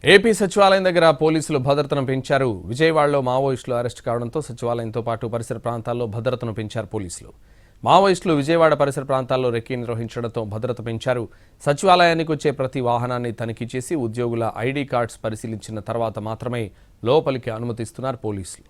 AP సచివాలయం దగ్గర పోలీసులు భద్రతను పెంచారు. విజయవాడలో మావోయిస్టులు అరెస్ట్ కావడంతో సచివాలయంతో పాటు పరిసర ప్రాంతాల్లో భద్రతను పెంచారు పోలీసులు. మావోయిస్టులు విజయవాడ పరిసర ప్రాంతాల్లో రెక్కీ నిర్వహించడంతో భద్రత పెంచారు. సచివాలయానికి వచ్చే ప్రతి వాహనాన్ని తనిఖీ చేసి ఉద్యోగుల ఐడీ కార్డ్స్ పరిశీలించిన తర్వాత మాత్రమే లోపలికి అనుమతిస్తున్నారు పోలీసులు.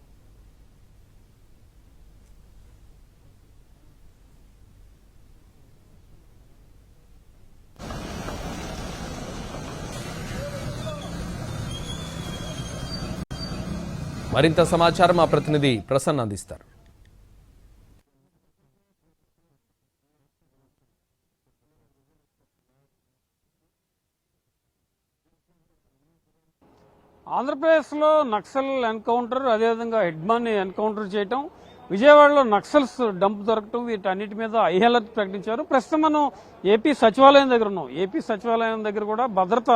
మరింత సమాచారం మా ప్రతినిధి ప్రసన్న అందిస్తారు. ఆంధ్రప్రదేశ్లో నక్సల్ ఎన్కౌంటర్, అదేవిధంగా హెడ్మాన్ని ఎన్కౌంటర్ చేయటం, విజయవాడలో నక్సల్స్ డంప్ దొరకటం, వీటన్నిటి మీద హై అలర్ట్ ప్రకటించారు. ప్రస్తుతం మనం ఏపీ సచివాలయం దగ్గర ఉన్నాం. ఏపీ సచివాలయం దగ్గర కూడా భద్రత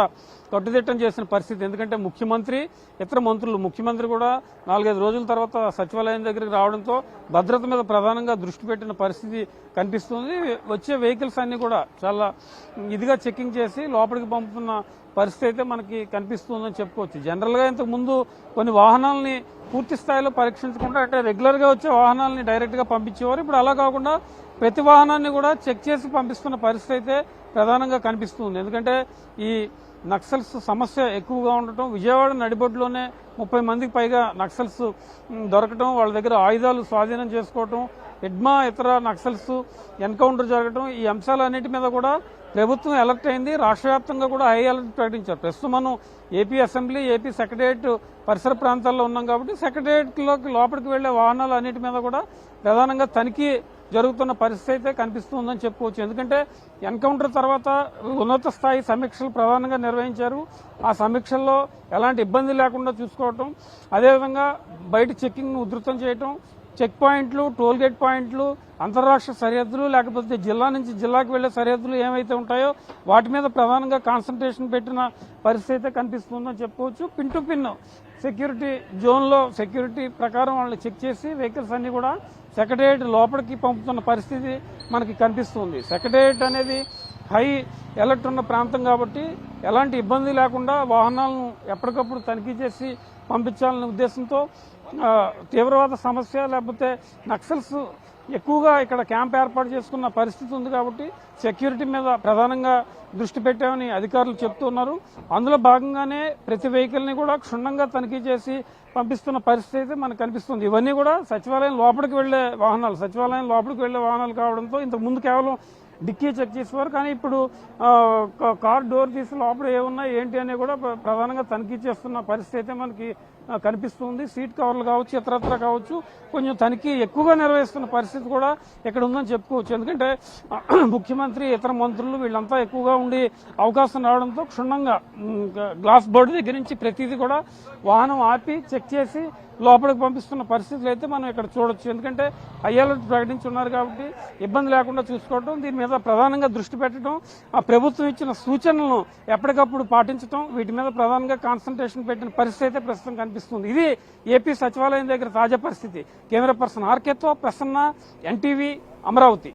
కట్టుదిట్టం చేసిన పరిస్థితి. ఎందుకంటే ముఖ్యమంత్రి, ఇతర మంత్రులు, ముఖ్యమంత్రి కూడా 4-5 రోజుల తర్వాత సచివాలయం దగ్గరికి రావడంతో భద్రత మీద ప్రధానంగా దృష్టి పెట్టిన పరిస్థితి కనిపిస్తుంది. వచ్చే వెహికల్స్ అన్ని కూడా చాలా ఇదిగా చెకింగ్ చేసి లోపలికి పంపుతున్న పరిస్థితి అయితే మనకి కనిపిస్తుందని చెప్పుకోవచ్చు. జనరల్గా ఇంతకు ముందు కొన్ని వాహనాలని పూర్తి స్థాయిలో పరీక్షించకుండా, అంటే రెగ్యులర్గా వచ్చే వాహనాలని డైరెక్ట్గా పంపించేవారు. ఇప్పుడు అలా కాకుండా ప్రతి వాహనాన్ని కూడా చెక్ చేసి పంపిస్తున్న పరిస్థితి అయితే ప్రధానంగా కనిపిస్తుంది. ఎందుకంటే ఈ నక్సల్స్ సమస్య ఎక్కువగా ఉండటం, విజయవాడ నడిబొడ్డులోనే 30 మందికి పైగా నక్సల్స్ దొరకటం, వాళ్ళ దగ్గర ఆయుధాలు స్వాధీనం చేసుకోవటం, హెడ్మా ఇతర నక్సల్స్ ఎన్కౌంటర్ జరగటం, ఈ అంశాలన్నిటి మీద కూడా ప్రభుత్వం అలర్ట్ అయింది. రాష్ట్ర వ్యాప్తంగా కూడా హై అలర్ట్ ప్రకటించారు. ప్రస్తుతం మనం ఏపీ అసెంబ్లీ, ఏపీ సెక్రటేరియట్ పరిసర ప్రాంతాల్లో ఉన్నాం కాబట్టి సెక్రటేరియట్లోకి లోపలికి వెళ్లే వాహనాలు అన్నిటి మీద కూడా ప్రధానంగా తనిఖీ జరుగుతున్న పరిస్థితి అయితే కనిపిస్తుందని చెప్పుకోవచ్చు. ఎందుకంటే ఎన్కౌంటర్ తర్వాత ఉన్నత స్థాయి సమీక్షలు ప్రధానంగా నిర్వహించారు. ఆ సమీక్షల్లో ఎలాంటి ఇబ్బంది లేకుండా చూసుకోవటం, అదేవిధంగా బయట చెక్కింగ్ను ఉధృతం చేయటం, చెక్ పాయింట్లు, టోల్ గేట్ పాయింట్లు, అంతర్రాష్ట్ర సరిహద్దులు, లేకపోతే జిల్లా నుంచి జిల్లాకు వెళ్లే సరిహద్దులు ఏమైతే ఉంటాయో వాటి మీద ప్రధానంగా కాన్సన్ట్రేషన్ పెట్టిన పరిస్థితి అయితే కనిపిస్తుందని చెప్పుకోవచ్చు. పిన్ టు పిన్ సెక్యూరిటీ జోన్లో సెక్యూరిటీ ప్రకారం వాళ్ళని చెక్ చేసి వెహికల్స్ అన్ని కూడా సెక్రటేరియట్ లోపలికి పంపుతున్న పరిస్థితి మనకి కనిపిస్తుంది. సెక్రటేరియట్ అనేది హై అలర్ట్ ఉన్న ప్రాంతం కాబట్టి ఎలాంటి ఇబ్బంది లేకుండా వాహనాలను ఎప్పటికప్పుడు తనిఖీ చేసి పంపించాలనే ఉద్దేశంతో తీవ్రవాద సమస్య లేకపోతే నక్సల్స్ ఎక్కువగా ఇక్కడ క్యాంప్ ఏర్పాటు చేసుకున్న పరిస్థితి ఉంది కాబట్టి సెక్యూరిటీ మీద ప్రధానంగా దృష్టి పెట్టామని అధికారులు చెప్తున్నారు. అందులో భాగంగానే ప్రతి వెహికల్ని కూడా క్షుణ్ణంగా తనిఖీ చేసి పంపిస్తున్న పరిస్థితి అయితే మనకు కనిపిస్తుంది. ఇవన్నీ కూడా సచివాలయం లోపలికి వెళ్లే వాహనాలు కావడంతో ఇంతకు ముందు కేవలం డిక్కీ చెక్ చేసేవారు, కానీ ఇప్పుడు కార్ డోర్ తీసి లోపల ఏమున్నా ఏంటి అని కూడా ప్రధానంగా తనిఖీ చేస్తున్న పరిస్థితి అయితే మనకి కనిపిస్తుంది. సీట్ కవర్లు కావచ్చు, ఇతరత్ర కావచ్చు, కొంచెం తనిఖీ ఎక్కువగా నిర్వహిస్తున్న పరిస్థితి కూడా ఇక్కడ ఉందని చెప్పుకోవచ్చు. ఎందుకంటే ముఖ్యమంత్రి, ఇతర మంత్రులు వీళ్ళంతా ఎక్కువగా ఉండి అవకాశం రావడంతో క్షుణ్ణంగా గ్లాస్ బోర్డు దగ్గర నుంచి ప్రతిదీ కూడా వాహనం ఆపి చెక్ చేసి లోపలికి పంపిస్తున్న పరిస్థితులు అయితే మనం ఇక్కడ చూడొచ్చు. ఎందుకంటే హై అలర్ట్ ప్రకటించున్నారు కాబట్టి ఇబ్బంది లేకుండా చూసుకోవడం, దీని మీద ప్రధానంగా దృష్టి పెట్టడం, ఆ ప్రభుత్వం ఇచ్చిన సూచనలను ఎప్పటికప్పుడు పాటించడం, వీటి మీద ప్రధానంగా కాన్సన్ట్రేషన్ పెట్టిన పరిస్థితి అయితే ప్రస్తుతం కనిపిస్తుంది. ఇది ఏపీ సచివాలయం దగ్గర తాజా పరిస్థితి. కెమెరా పర్సన్ ఆర్కేతో ప్రసన్న, ఎన్టీవీ, అమరావతి.